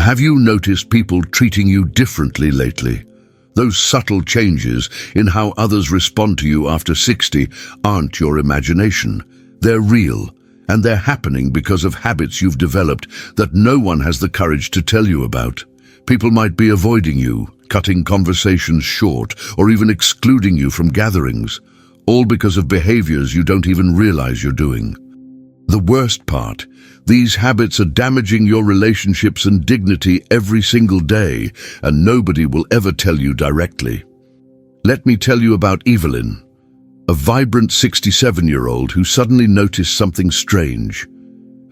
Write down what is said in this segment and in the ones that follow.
Have you noticed people treating you differently lately? Those subtle changes in how others respond to you after 60 aren't your imagination. They're real, and they're happening because of habits you've developed that no one has the courage to tell you about. People might be avoiding you, cutting conversations short, or even excluding you from gatherings, all because of behaviors you don't even realize you're doing. The worst part, these habits are damaging your relationships and dignity every single day, and nobody will ever tell you directly. Let me tell you about Evelyn, a vibrant 67-year-old who suddenly noticed something strange.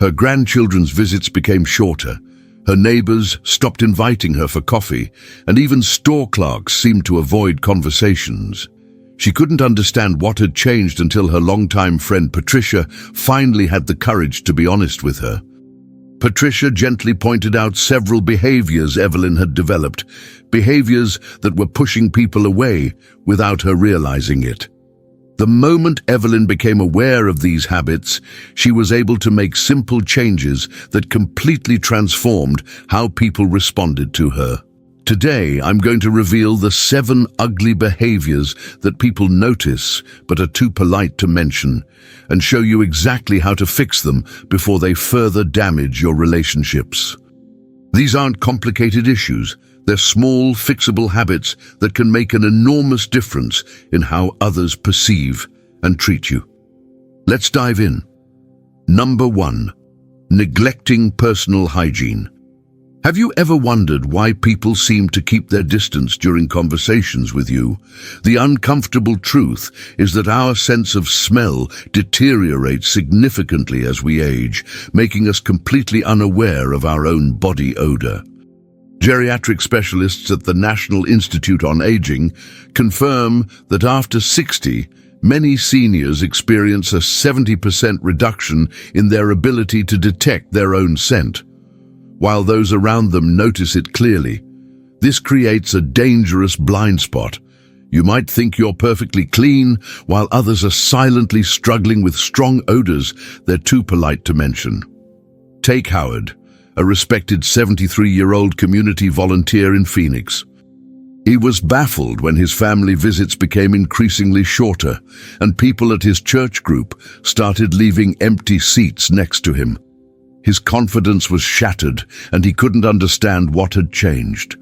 Her grandchildren's visits became shorter. Her neighbors stopped inviting her for coffee, and even store clerks seemed to avoid conversations. She couldn't understand what had changed until her longtime friend Patricia finally had the courage to be honest with her. Patricia gently pointed out several behaviors Evelyn had developed, behaviors that were pushing people away without her realizing it. The moment Evelyn became aware of these habits, she was able to make simple changes that completely transformed how people responded to her. Today, I'm going to reveal the 7 ugly behaviors that people notice but are too polite to mention, and show you exactly how to fix them before they further damage your relationships. These aren't complicated issues. They're small, fixable habits that can make an enormous difference in how others perceive and treat you. Let's dive in. Number 1. Neglecting personal hygiene. Have you ever wondered why people seem to keep their distance during conversations with you? The uncomfortable truth is that our sense of smell deteriorates significantly as we age, making us completely unaware of our own body odor. Geriatric specialists at the National Institute on Aging confirm that after 60, many seniors experience a 70% reduction in their ability to detect their own scent, while those around them notice it clearly. This creates a dangerous blind spot. You might think you're perfectly clean, while others are silently struggling with strong odors they're too polite to mention. Take Howard, a respected 73-year-old community volunteer in Phoenix. He was baffled when his family visits became increasingly shorter, and people at his church group started leaving empty seats next to him. His confidence was shattered, and he couldn't understand what had changed.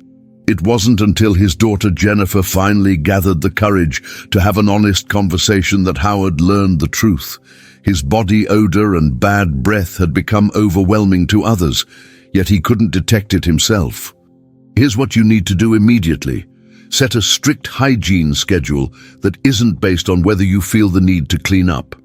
It wasn't until his daughter Jennifer finally gathered the courage to have an honest conversation that Howard learned the truth. His body odor and bad breath had become overwhelming to others, yet he couldn't detect it himself. Here's what you need to do immediately. Set a strict hygiene schedule that isn't based on whether you feel the need to clean up.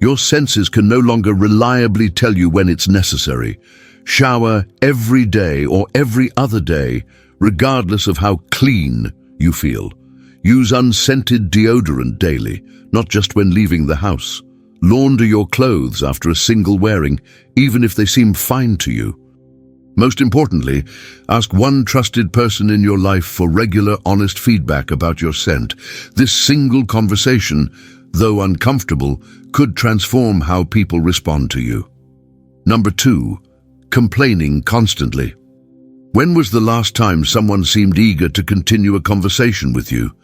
Your senses can no longer reliably tell you when it's necessary. Shower every day or every other day, regardless of how clean you feel. Use unscented deodorant daily, not just when leaving the house. Launder your clothes after a single wearing, even if they seem fine to you. Most importantly, ask one trusted person in your life for regular, honest feedback about your scent. This single conversation, though uncomfortable, could transform how people respond to you. Number 2. Complaining constantly. When was the last time someone seemed eager to continue a conversation with you?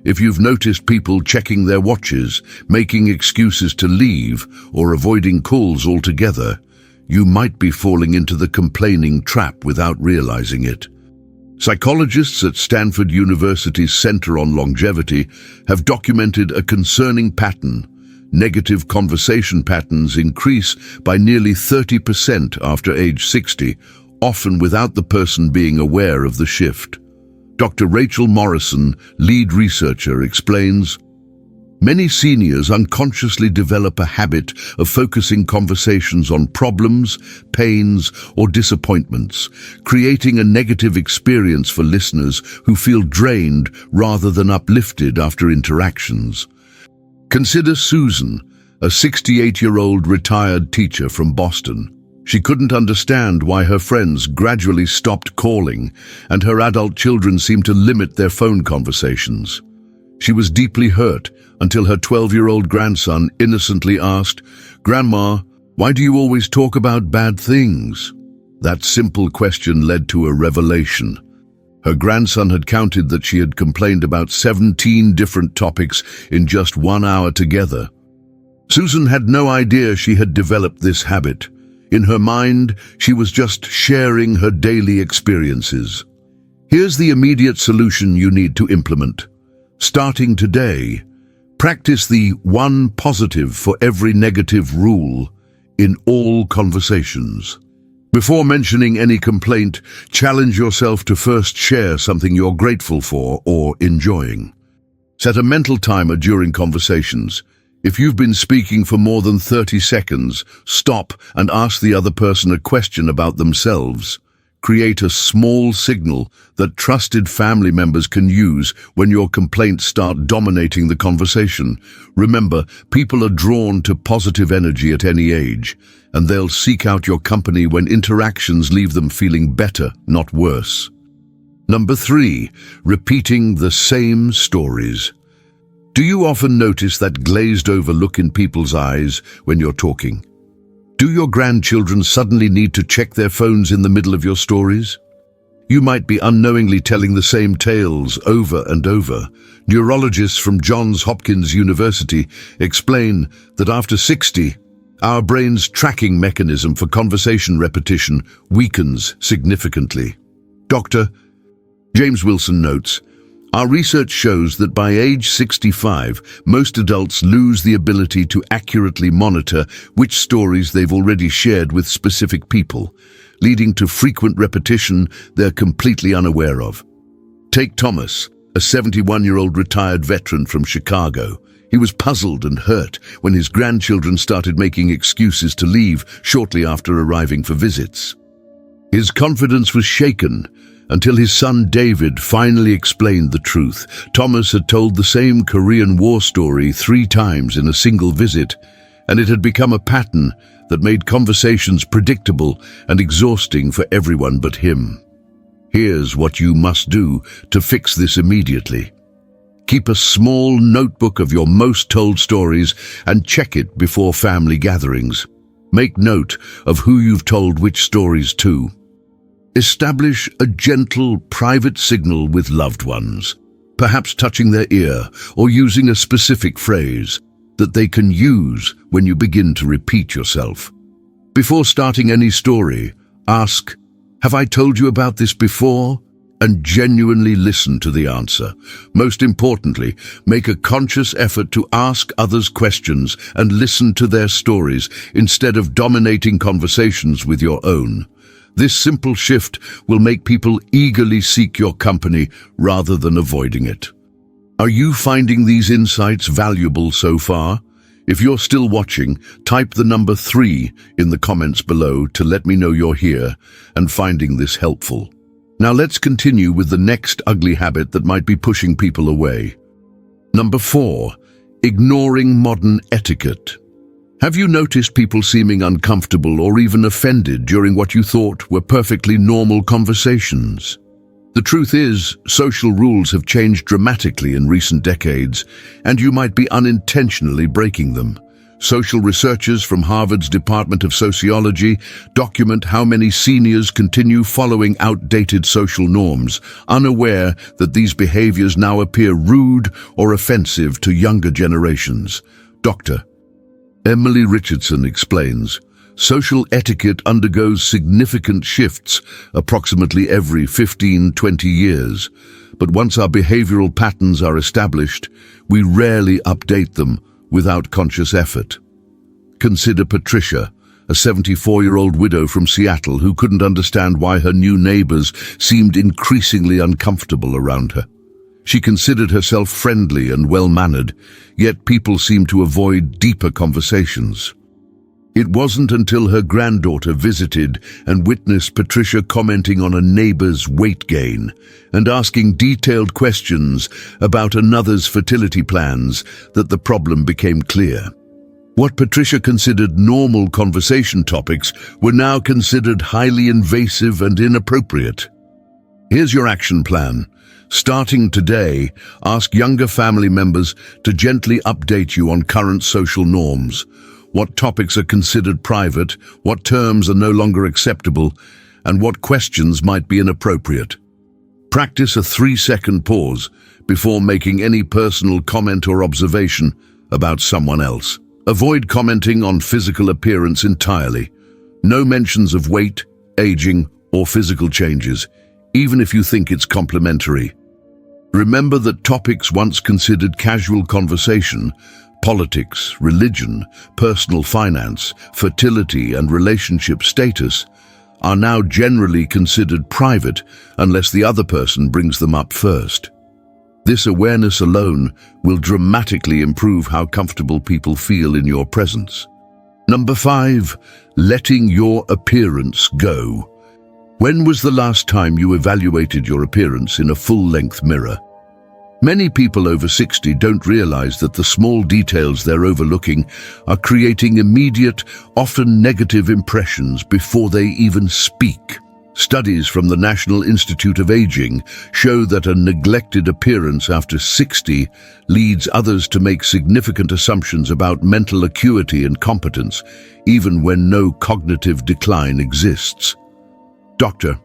If you've noticed people checking their watches, making excuses to leave, or avoiding calls altogether, you might be falling into the complaining trap without realizing it. Psychologists at Stanford University's Center on Longevity have documented a concerning pattern. Negative conversation patterns increase by nearly 30% after age 60, often without the person being aware of the shift. Dr. Rachel Morrison, lead researcher, explains, many seniors unconsciously develop a habit of focusing conversations on problems, pains, or disappointments, creating a negative experience for listeners who feel drained rather than uplifted after interactions. Consider Susan, a 68-year-old retired teacher from Boston. She couldn't understand why her friends gradually stopped calling, and her adult children seemed to limit their phone conversations. She was deeply hurt until her 12-year-old grandson innocently asked, "Grandma, why do you always talk about bad things?" That simple question led to a revelation. Her grandson had counted that she had complained about 17 different topics in just 1 hour together. Susan had no idea she had developed this habit. In her mind, she was just sharing her daily experiences. Here's the immediate solution you need to implement. Starting today, practice the one positive for every negative rule in all conversations. Before mentioning any complaint, challenge yourself to first share something you're grateful for or enjoying. Set a mental timer during conversations. If you've been speaking for more than 30 seconds, stop and ask the other person a question about themselves. Create a small signal that trusted family members can use when your complaints start dominating the conversation. Remember, people are drawn to positive energy at any age, and they'll seek out your company when interactions leave them feeling better, not worse. Number 3, repeating the same stories. Do you often notice that glazed over look in people's eyes when you're talking? Do your grandchildren suddenly need to check their phones in the middle of your stories? You might be unknowingly telling the same tales over and over. Neurologists from Johns Hopkins University explain that after 60, our brain's tracking mechanism for conversation repetition weakens significantly. Dr. James Wilson notes, our research shows that by age 65, most adults lose the ability to accurately monitor which stories they've already shared with specific people, leading to frequent repetition they're completely unaware of. Take Thomas, a 71-year-old retired veteran from Chicago. He was puzzled and hurt when his grandchildren started making excuses to leave shortly after arriving for visits. His confidence was shaken until his son David finally explained the truth. Thomas had told the same Korean War story 3 times in a single visit, and it had become a pattern that made conversations predictable and exhausting for everyone but him. Here's what you must do to fix this immediately. Keep a small notebook of your most told stories and check it before family gatherings. Make note of who you've told which stories to. Establish a gentle, private signal with loved ones, perhaps touching their ear or using a specific phrase that they can use when you begin to repeat yourself. Before starting any story, ask, "Have I told you about this before?" and genuinely listen to the answer. Most importantly, make a conscious effort to ask others questions and listen to their stories instead of dominating conversations with your own. This simple shift will make people eagerly seek your company rather than avoiding it. Are you finding these insights valuable so far? If you're still watching, type the number 3 in the comments below to let me know you're here and finding this helpful. Now let's continue with the next ugly habit that might be pushing people away. Number 4, ignoring modern etiquette. Have you noticed people seeming uncomfortable or even offended during what you thought were perfectly normal conversations? The truth is, social rules have changed dramatically in recent decades, and you might be unintentionally breaking them. Social researchers from Harvard's Department of Sociology document how many seniors continue following outdated social norms, unaware that these behaviors now appear rude or offensive to younger generations. Dr. Emily Richardson explains, social etiquette undergoes significant shifts approximately every 15-20 years, but once our behavioral patterns are established, we rarely update them without conscious effort. Consider Patricia, a 74-year-old widow from Seattle who couldn't understand why her new neighbors seemed increasingly uncomfortable around her. She considered herself friendly and well-mannered, yet people seemed to avoid deeper conversations. It wasn't until her granddaughter visited and witnessed Patricia commenting on a neighbor's weight gain and asking detailed questions about another's fertility plans that the problem became clear. What Patricia considered normal conversation topics were now considered highly invasive and inappropriate. Here's your action plan. Starting today, ask younger family members to gently update you on current social norms, what topics are considered private, what terms are no longer acceptable, and what questions might be inappropriate. Practice a 3-second pause before making any personal comment or observation about someone else. Avoid commenting on physical appearance entirely. No mentions of weight, aging, or physical changes, even if you think it's complimentary. Remember that topics once considered casual conversation, politics, religion, personal finance, fertility, and relationship status, are now generally considered private unless the other person brings them up first. This awareness alone will dramatically improve how comfortable people feel in your presence. Number 5, letting your appearance go. When was the last time you evaluated your appearance in a full-length mirror? Many people over 60 don't realize that the small details they're overlooking are creating immediate, often negative impressions before they even speak. Studies from the National Institute of Aging show that a neglected appearance after 60 leads others to make significant assumptions about mental acuity and competence, even when no cognitive decline exists. Dr.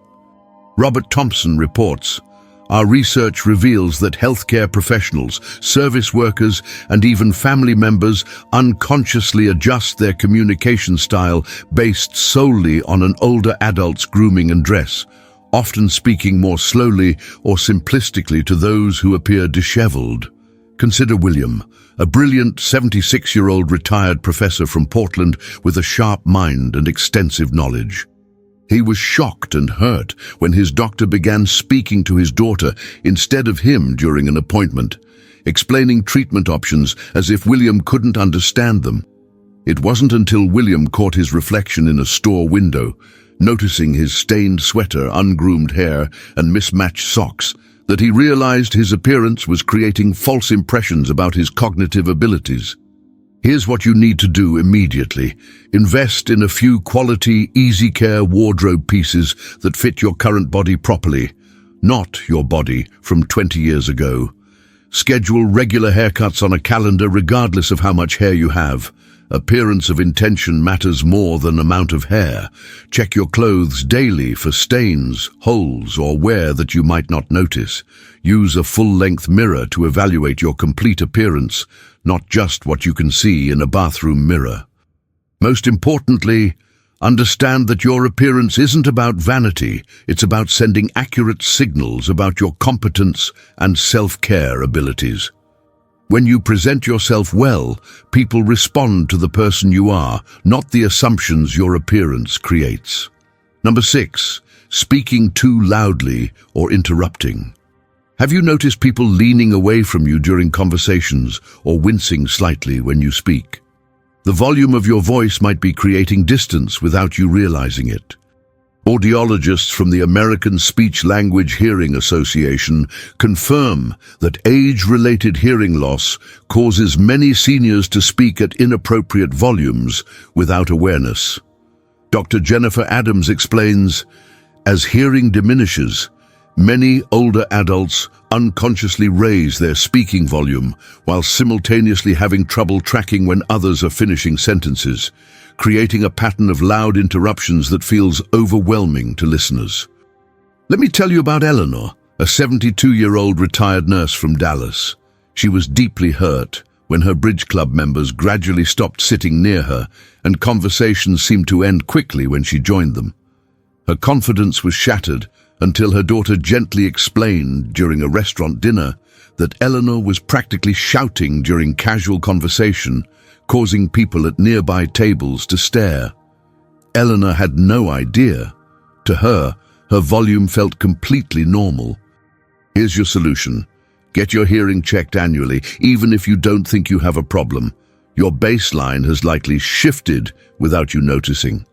Robert Thompson reports, "Our research reveals that healthcare professionals, service workers, and even family members unconsciously adjust their communication style based solely on an older adult's grooming and dress, often speaking more slowly or simplistically to those who appear disheveled." Consider William, a brilliant 76-year-old retired professor from Portland with a sharp mind and extensive knowledge. He was shocked and hurt when his doctor began speaking to his daughter instead of him during an appointment, explaining treatment options as if William couldn't understand them. It wasn't until William caught his reflection in a store window, noticing his stained sweater, ungroomed hair, and mismatched socks, that he realized his appearance was creating false impressions about his cognitive abilities. Here's what you need to do immediately. Invest in a few quality, easy care wardrobe pieces that fit your current body properly, not your body from 20 years ago. Schedule regular haircuts on a calendar regardless of how much hair you have. Appearance of intention matters more than amount of hair. Check your clothes daily for stains, holes, or wear that you might not notice. Use a full-length mirror to evaluate your complete appearance, not just what you can see in a bathroom mirror. Most importantly, understand that your appearance isn't about vanity. It's about sending accurate signals about your competence and self-care abilities. When you present yourself well, people respond to the person you are, not the assumptions your appearance creates. Number 6, speaking too loudly or interrupting. Have you noticed people leaning away from you during conversations or wincing slightly when you speak? The volume of your voice might be creating distance without you realizing it. Audiologists from the American Speech-Language Hearing Association confirm that age-related hearing loss causes many seniors to speak at inappropriate volumes without awareness. Dr. Jennifer Adams explains, as hearing diminishes, many older adults unconsciously raise their speaking volume while simultaneously having trouble tracking when others are finishing sentences, creating a pattern of loud interruptions that feels overwhelming to listeners. Let me tell you about Eleanor, a 72-year-old retired nurse from Dallas. She was deeply hurt when her bridge club members gradually stopped sitting near her and conversations seemed to end quickly when she joined them. Her confidence was shattered until her daughter gently explained during a restaurant dinner that Eleanor was practically shouting during casual conversation, causing people at nearby tables to stare. Eleanor had no idea. To her, her volume felt completely normal. Here's your solution. Get your hearing checked annually, even if you don't think you have a problem. Your baseline has likely shifted without you noticing.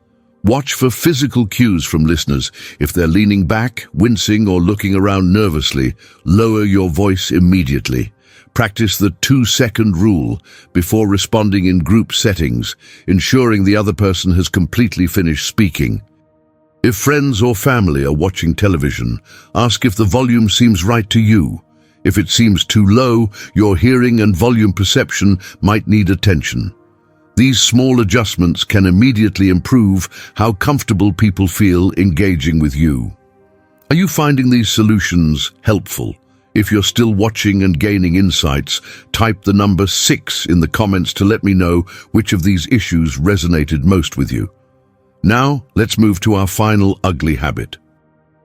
Watch for physical cues from listeners. If they're leaning back, wincing, or looking around nervously, lower your voice immediately. Practice the 2-second rule before responding in group settings, ensuring the other person has completely finished speaking. If friends or family are watching television, ask if the volume seems right to you. If it seems too low, your hearing and volume perception might need attention. These small adjustments can immediately improve how comfortable people feel engaging with you. Are you finding these solutions helpful? If you're still watching and gaining insights, type the number 6 in the comments to let me know which of these issues resonated most with you. Now, let's move to our final ugly habit.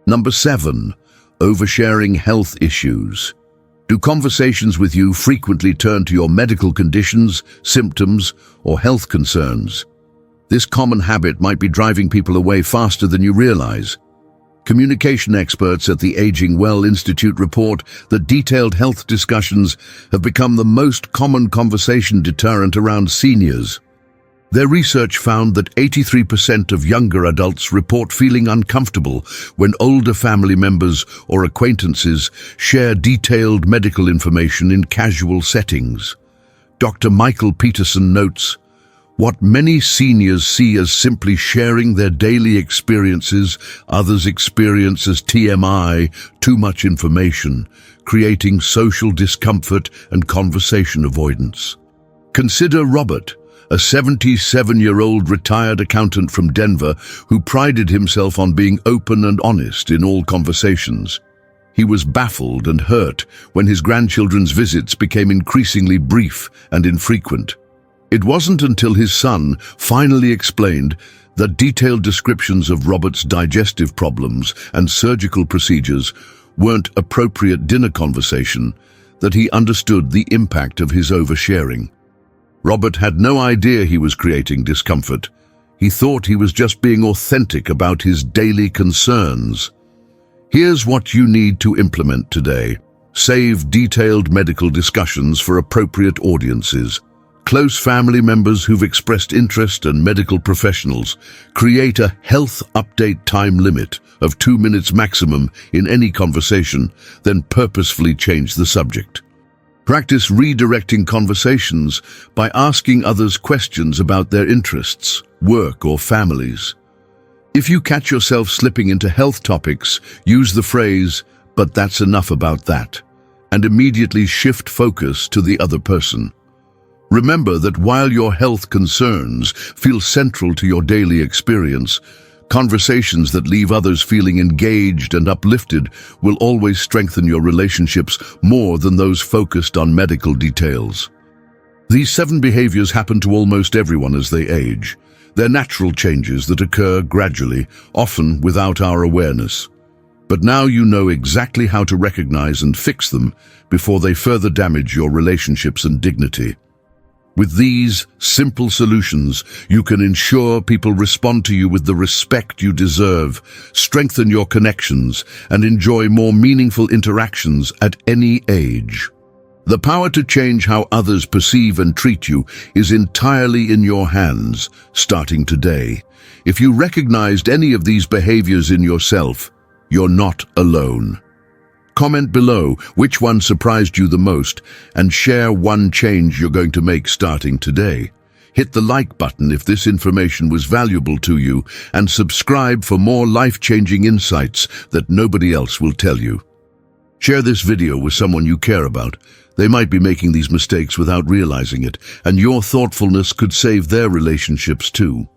Number 7, oversharing health issues. Do conversations with you frequently turn to your medical conditions, symptoms, or health concerns? This common habit might be driving people away faster than you realize. Communication experts at the Aging Well Institute report that detailed health discussions have become the most common conversation deterrent around seniors. Their research found that 83% of younger adults report feeling uncomfortable when older family members or acquaintances share detailed medical information in casual settings. Dr. Michael Peterson notes, "What many seniors see as simply sharing their daily experiences, others experience as TMI, too much information, creating social discomfort and conversation avoidance." Consider Robert, a 77-year-old retired accountant from Denver who prided himself on being open and honest in all conversations. He was baffled and hurt when his grandchildren's visits became increasingly brief and infrequent. It wasn't until his son finally explained that detailed descriptions of Robert's digestive problems and surgical procedures weren't appropriate dinner conversation that he understood the impact of his oversharing. Robert had no idea he was creating discomfort. He thought he was just being authentic about his daily concerns. Here's what you need to implement today. Save detailed medical discussions for appropriate audiences. Close family members who've expressed interest and medical professionals. Create a health update time limit of 2 minutes maximum in any conversation, then purposefully change the subject. Practice redirecting conversations by asking others questions about their interests, work, or families. If you catch yourself slipping into health topics, use the phrase, "But that's enough about that," and immediately shift focus to the other person. Remember that while your health concerns feel central to your daily experience, conversations that leave others feeling engaged and uplifted will always strengthen your relationships more than those focused on medical details. These 7 behaviors happen to almost everyone as they age. They're natural changes that occur gradually, often without our awareness. But now you know exactly how to recognize and fix them before they further damage your relationships and dignity. With these simple solutions, you can ensure people respond to you with the respect you deserve, strengthen your connections, and enjoy more meaningful interactions at any age. The power to change how others perceive and treat you is entirely in your hands, starting today. If you recognized any of these behaviors in yourself, you're not alone. Comment below which one surprised you the most and share one change you're going to make starting today. Hit the like button if this information was valuable to you and subscribe for more life-changing insights that nobody else will tell you. Share this video with someone you care about. They might be making these mistakes without realizing it, and your thoughtfulness could save their relationships too.